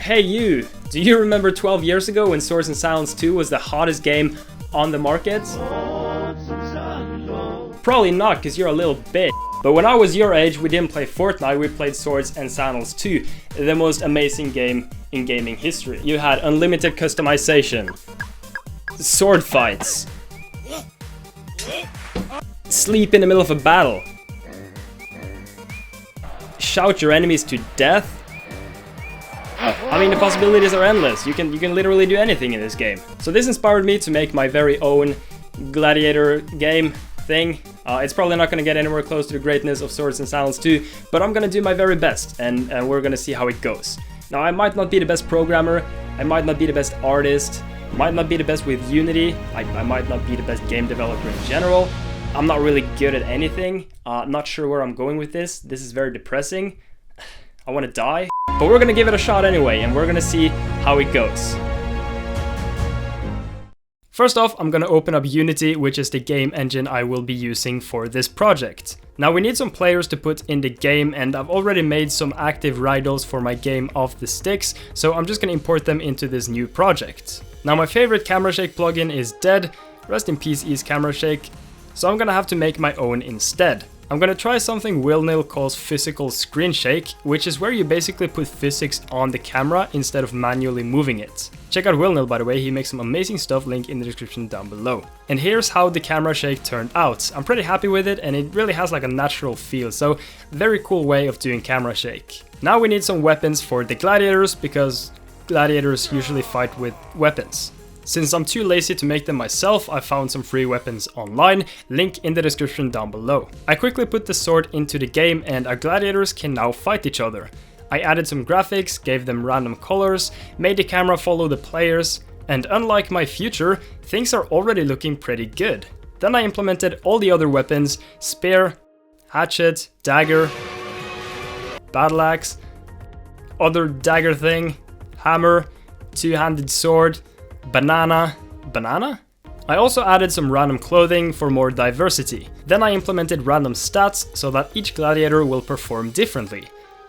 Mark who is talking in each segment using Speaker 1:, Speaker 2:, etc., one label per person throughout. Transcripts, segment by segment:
Speaker 1: Hey you! Do you remember 12 years ago when Swords and Silence 2 was the hottest game on the market? Probably not, because you're a little bitch. But when I was your age, we didn't play Fortnite, we played Swords and Sandals 2, the most amazing game in gaming history. You had unlimited customization, sword fights, sleep in the middle of a battle, shout your enemies to death. I mean, the possibilities are endless. You can literally do anything in this game. So this inspired me to make my very own Gladiator game thing. It's probably not going to get anywhere close to the greatness of Swords and Silence 2, but I'm going to do my very best, and we're going to see how it goes. Now, I might not be the best programmer, I might not be the best artist, might not be the best with Unity, I might not be the best game developer in general. I'm not really good at anything, not sure where I'm going with this. This is very depressing. I want to die. But we're gonna give it a shot anyway, and we're gonna see how it goes. First off, I'm gonna open up Unity, which is the game engine I will be using for this project. Now we need some players to put in the game, and I've already made some active ragdolls for my game Off the Sticks, so I'm just gonna import them into this new project. Now my favorite camera shake plugin is dead, rest in peace Ease Camera Shake, so I'm gonna have to make my own instead. I'm gonna try something Will calls physical screen shake, which is where you basically put physics on the camera instead of manually moving it. Check out Will, by the way, he makes some amazing stuff, link in the description down below. And here's how the camera shake turned out. I'm pretty happy with it, and it really has like a natural feel, so very cool way of doing camera shake. Now we need some weapons for the gladiators, because gladiators usually fight with weapons. Since I'm too lazy to make them myself, I found some free weapons online, link in the description down below. I quickly put the sword into the game and our gladiators can now fight each other. I added some graphics, gave them random colors, made the camera follow the players, and unlike my future, things are already looking pretty good. Then I implemented all the other weapons: spear, hatchet, dagger, battle axe, other dagger thing, hammer, two-handed sword, banana? I also added some random clothing for more diversity. Then I implemented random stats so that each gladiator will perform differently.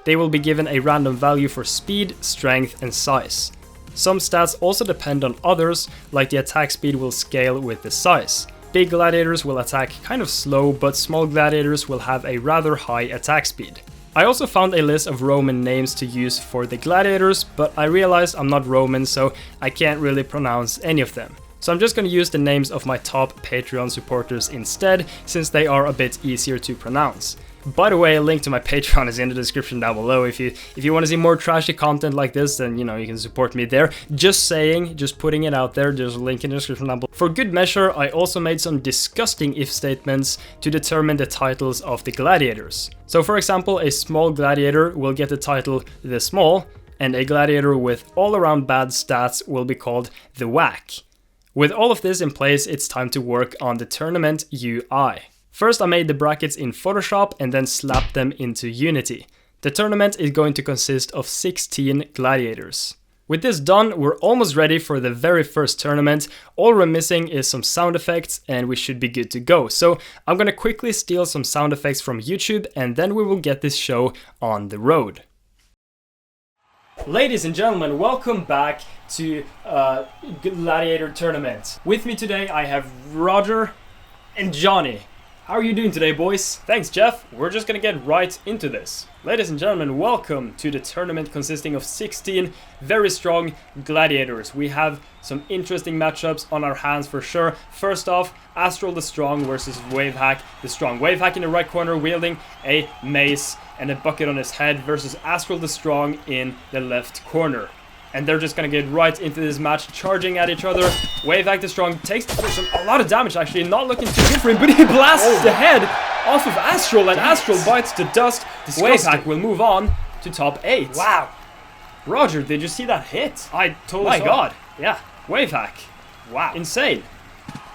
Speaker 1: They will be given a random value for speed, strength, and size. Some stats also depend on others, like the attack speed will scale with the size. Big gladiators will attack kind of slow, but small gladiators will have a rather high attack speed. I also found a list of Roman names to use for the gladiators, but I realized I'm not Roman, so I can't really pronounce any of them. So I'm just gonna use the names of my top Patreon supporters instead, since they are a bit easier to pronounce. By the way, a link to my Patreon is in the description down below. If you want to see more trashy content like this, then you can support me there. Just saying, just putting it out there, there's a link in the description down below. For good measure, I also made some disgusting if statements to determine the titles of the gladiators. So for example, a small gladiator will get the title The Small, and a gladiator with all around bad stats will be called The Whack. With all of this in place, it's time to work on the tournament UI. First I made the brackets in Photoshop and then slapped them into Unity. The tournament is going to consist of 16 gladiators. With this done, we're almost ready for the very first tournament. All we're missing is some sound effects and we should be good to go. So I'm gonna quickly steal some sound effects from YouTube and then we will get this show on the road. Ladies and gentlemen, welcome back to Gladiator Tournament. With me today I have Roger and Johnny. How are you doing today, boys? Thanks, Jeff. We're just gonna get right into this. Ladies and gentlemen, welcome to the tournament consisting of 16 very strong gladiators. We have some interesting matchups on our hands for sure. First off, Astral the Strong versus Wavehack the Strong. Wavehack in the right corner wielding a mace and a bucket on his head versus Astral the Strong in the left corner. And they're just gonna get right into this match, charging at each other. Wavehack the Strong takes a lot of damage actually, not looking too good for him, but he blasts the head off of Astral, and Astral bites to dust. Wavehack will move on to top 8.
Speaker 2: Wow.
Speaker 1: Roger, did you see that hit?
Speaker 2: I totally
Speaker 1: My
Speaker 2: saw
Speaker 1: god.
Speaker 2: it. Yeah.
Speaker 1: Wavehack.
Speaker 2: Wow.
Speaker 1: Insane.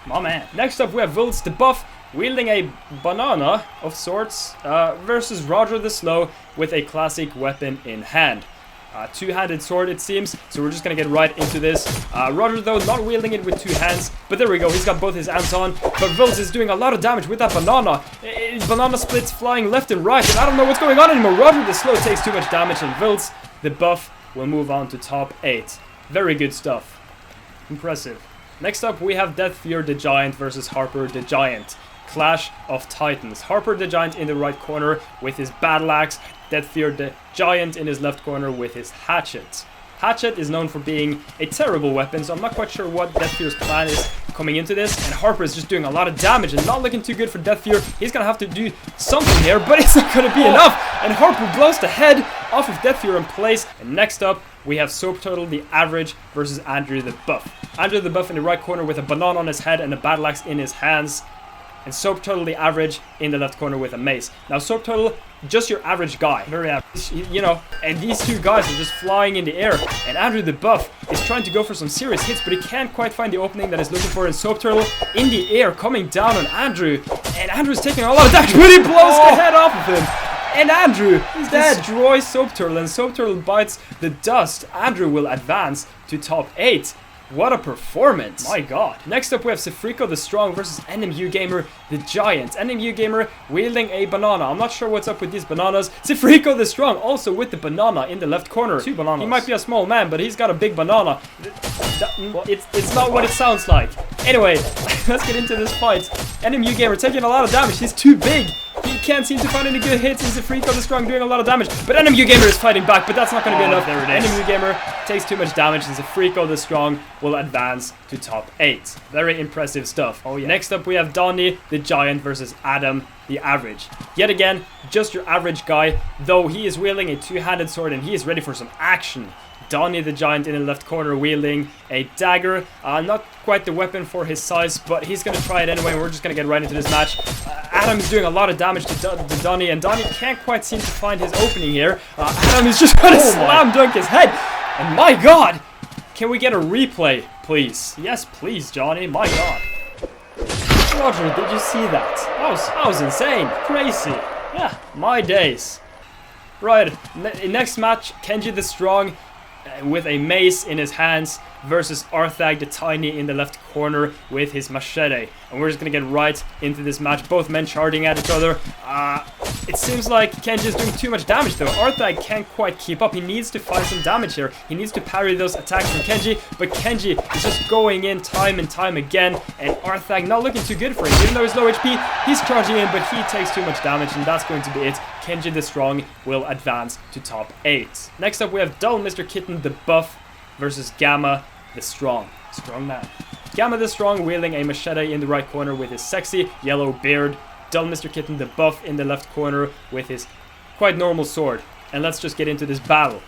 Speaker 2: My man.
Speaker 1: Next up we have Wiltz the Buff, wielding a banana of sorts, versus Roger the Slow with a classic weapon in hand. Two-handed sword it seems, so we're just gonna get right into this. Roger though not wielding it with two hands, but there we go, he's got both his hands on, but Vilz is doing a lot of damage with that banana. Banana splits flying left and right, and I don't know what's going on anymore. Roger the Slow takes too much damage, and Vilz the Buff will move on to top 8. Very good stuff. Impressive. Next up, we have Deathfear the Giant versus Harper the Giant. Clash of Titans. Harper the Giant in the right corner with his battle axe. Deathfear the Giant in his left corner with his hatchet. Hatchet is known for being a terrible weapon, so I'm not quite sure what Deathfear's plan is coming into this. And Harper is just doing a lot of damage and not looking too good for Deathfear. He's going to have to do something here, but it's not going to be enough. And Harper blows the head off of Deathfear in place. And next up, we have Soap Turtle the Average versus Andrew the Buff. Andrew the Buff in the right corner with a banana on his head and a battle axe in his hands. And Soap Turtle the Average in the left corner with a mace. Now Soap Turtle, just your average guy. Very average. You know, and these two guys are just flying in the air. And Andrew the Buff is trying to go for some serious hits, but he can't quite find the opening that he's looking for. And Soap Turtle in the air coming down on Andrew. And Andrew's taking a lot of damage, but he blows the head off of him. And Andrew destroys Soap Turtle, and Soap Turtle bites the dust. Andrew will advance to top 8. What a performance! My god. Next up we have Sefrico the Strong versus NMU Gamer the Giant. NMU Gamer wielding a banana. I'm not sure what's up with these bananas. Sefrico the Strong also with the banana in the left corner. 2 bananas. He might be a small man, but he's got a big banana. It's not what it sounds like. Anyway, let's get into this fight. NMU Gamer taking a lot of damage. He's too big. He can't seem to find any good hits, and Sefrico the Strong doing a lot of damage. But NMU Gamer is fighting back, but that's not going to be enough. There it is. NMU Gamer takes too much damage, and Sefrico the Strong will advance to top 8. Very impressive stuff. Oh yeah. Next up we have Dani the Giant versus Adam the Average. Yet again, just your average guy, though he is wielding a 2-handed sword and he is ready for some action. Dani the Giant in the left corner wielding a dagger. Not quite the weapon for his size, but he's going to try it anyway, and we're just going to get right into this match. Adam is doing a lot of damage to Dani, and Dani can't quite seem to find his opening here. Adam is just trying to slam dunk his head. And my god! Can we get a replay, please? Yes, please, Johnny. My god. Roger, did you see that? That was insane. Crazy. Yeah, my days. Right, next match, Kenji the Strong with a mace in his hands versus Arthag the Tiny in the left corner with his machete. And we're just gonna get right into this match. Both men charging at each other. It seems like Kenji is doing too much damage though. Arthag can't quite keep up. He needs to find some damage here. He needs to parry those attacks from Kenji, but Kenji is just going in time and time again, and Arthag not looking too good for him. Even though he's low HP, he's charging in, but he takes too much damage, and that's going to be it. Kenji the Strong will advance to top 8. Next up we have Dull Mr. Kitten the Buff versus Gamma the Strong. Strong man. Gamma the Strong wielding a machete in the right corner with his sexy yellow beard. Dull Mr. Kitten the Buff in the left corner with his quite normal sword. And let's just get into this battle.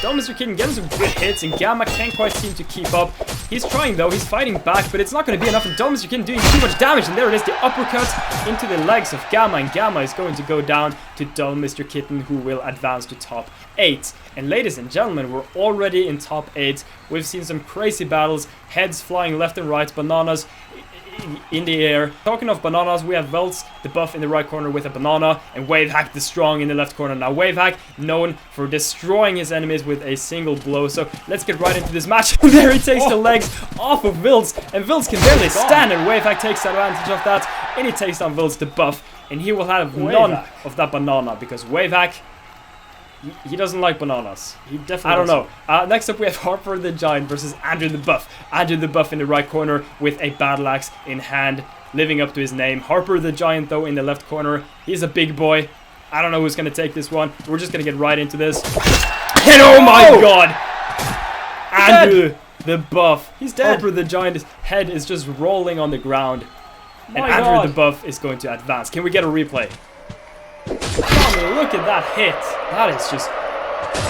Speaker 1: Dull Mr. Kitten getting some good hits, and Gamma can't quite seem to keep up. He's trying though, he's fighting back, but it's not going to be enough, and Dull Mr. Kitten doing too much damage, and there it is, the uppercut into the legs of Gamma, and Gamma is going to go down to Dull Mr. Kitten, who will advance to top 8. And ladies and gentlemen, we're already in top 8. We've seen some crazy battles, heads flying left and right, bananas in the air. Talking of bananas, we have Veltz the Buff in the right corner with a banana, and Wavehack the Strong in the left corner. Now Wavehack known for destroying his enemies with a single blow, so let's get right into this match. There he takes the legs off of Veltz, and Veltz can barely stand, and Wavehack takes advantage of that, and he takes down Veltz the Buff, and he will have none of that banana, because Wavehack, he doesn't like bananas. He definitely I don't know. Next up we have Harper the Giant versus Andrew the Buff. Andrew the Buff in the right corner with a battle axe in hand, living up to his name. Harper the Giant though in the left corner. He's a big boy. I don't know who's going to take this one. We're just going to get right into this. And oh my god! Andrew the Buff. He's dead. Harper the Giant's head is just rolling on the ground. And Andrew the Buff is going to advance. Can we get a replay? Oh, look at that hit. That is just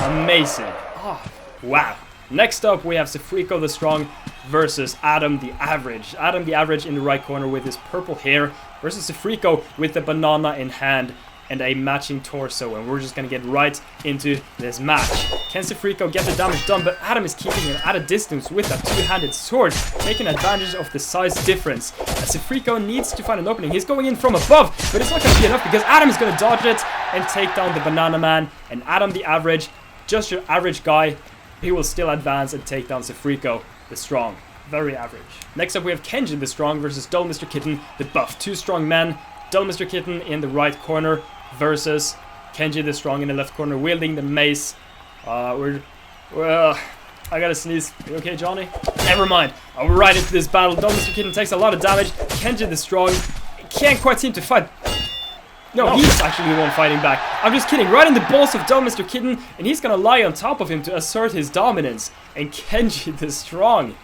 Speaker 1: amazing. Oh, wow. Next up, we have Sefrico the Strong versus Adam the Average. Adam the Average in the right corner with his purple hair versus Sefrico with the banana in hand and a matching torso. And we're just going to get right into this match. Can Sefrico get the damage done? But Adam is keeping him at a distance with that 2-handed sword, taking advantage of the size difference. Sefrico needs to find an opening. He's going in from above, but it's not going to be enough because Adam is going to dodge it and take down the Banana Man. And Adam the Average, just your average guy, he will still advance and take down Sefrico the Strong. Very average. Next up we have Kenji the Strong versus Dull Mr. Kitten the Buff. 2 strong men. Dull Mr. Kitten in the right corner versus Kenji the Strong in the left corner, wielding the mace. I gotta sneeze. You okay, Johnny? Never mind. We're right into this battle. Mr. Kitten takes a lot of damage. Kenji the Strong can't quite seem to fight. No, he's actually the one fighting back. I'm just kidding. Right in the balls of Dumb Mr. Kitten, and he's gonna lie on top of him to assert his dominance. And Kenji the Strong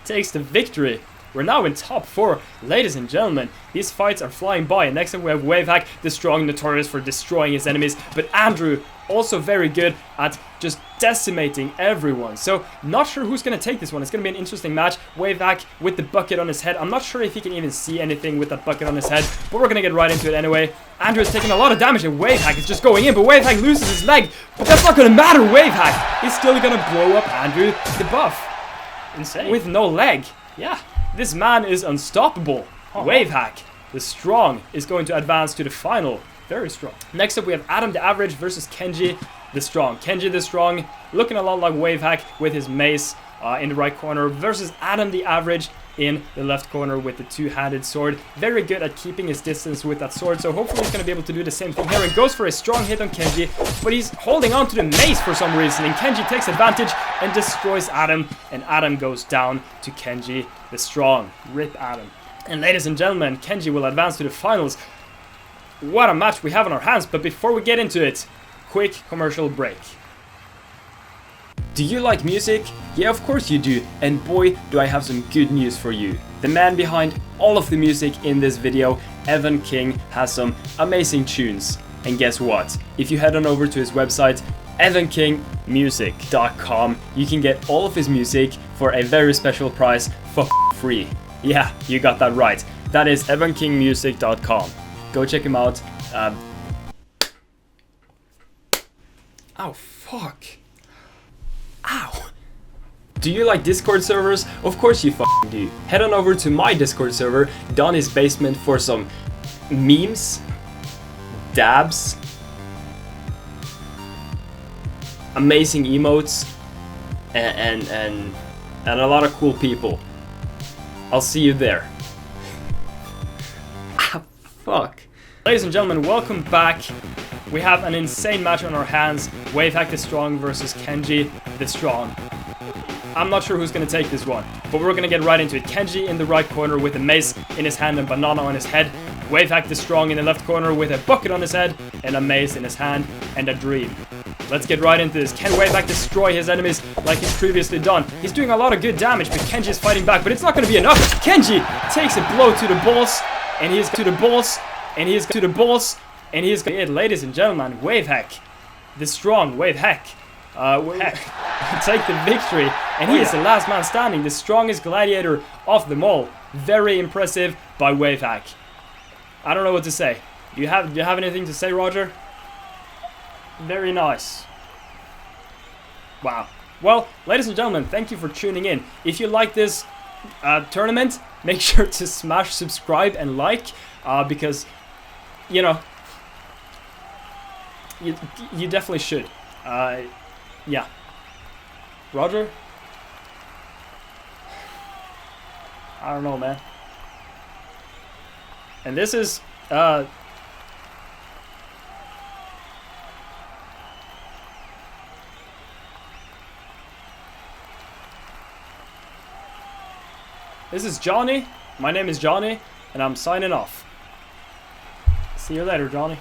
Speaker 1: takes the victory. We're now in top 4. Ladies and gentlemen, these fights are flying by. And next up we have Wavehack, the Strong, notorious for destroying his enemies. But Andrew, also very good at just decimating everyone. So, not sure who's going to take this one. It's going to be an interesting match. Wavehack with the bucket on his head. I'm not sure if he can even see anything with that bucket on his head. But we're going to get right into it anyway. Andrew is taking a lot of damage and Wavehack is just going in. But Wavehack loses his leg. But that's not going to matter. Wavehack is still going to blow up Andrew the Buff.
Speaker 2: Insane.
Speaker 1: With no leg. Yeah. This man is unstoppable. Wavehack, the Strong, is going to advance to the final. Very strong. Next up, we have Adam the Average versus Kenji the Strong. Kenji the Strong, looking a lot like Wavehack with his mace in the right corner, versus Adam the Average in the left corner with the two-handed sword. Very good at keeping his distance with that sword, so hopefully he's going to be able to do the same thing here. And goes for a strong hit on Kenji, but he's holding on to the mace for some reason, and Kenji takes advantage and destroys Adam, and Adam goes down to Kenji the Strong. Rip Adam. And ladies and gentlemen, Kenji will advance to the finals. What a match we have on our hands, but before we get into it, quick commercial break. Do you like music? Yeah, of course you do, and boy, do I have some good news for you. The man behind all of the music in this video, Evan King, has some amazing tunes. And guess what? If you head on over to his website, evankingmusic.com, you can get all of his music for a very special price for free. Yeah, you got that right. That is evankingmusic.com. Go check him out. Oh, fuck. Ow. Do you like Discord servers? Of course you f***ing do. Head on over to my Discord server, Dani's Basement, for some memes, dabs, amazing emotes, and a lot of cool people. I'll see you there. Ah, fuck. Ladies and gentlemen, welcome back. We have an insane match on our hands. Wavehack the Strong versus Kenji the Strong. I'm not sure who's going to take this one, but we're going to get right into it. Kenji in the right corner with a mace in his hand and banana on his head. Wavehack the Strong in the left corner with a bucket on his head and a mace in his hand and a dream. Let's get right into this. Can Wavehack destroy his enemies like he's previously done? He's doing a lot of good damage, but Kenji's fighting back, but it's not going to be enough. Kenji takes a blow to the balls, and he's to the balls, and he's to the balls, and he's going to, ladies and gentlemen, Wavehack the Strong, Wavehack, take the victory, and he is the last man standing, the strongest gladiator of them all. Very impressive by Wavehack. I don't know what to say. Do you have anything to say, Roger? Very nice. Wow. Well, ladies and gentlemen, thank you for tuning in. If you like this tournament, make sure to smash subscribe and like, because, you know, you definitely should. Yeah. Roger? I don't know, man. And this is, this is Johnny. My name is Johnny, and I'm signing off. See you later, Johnny.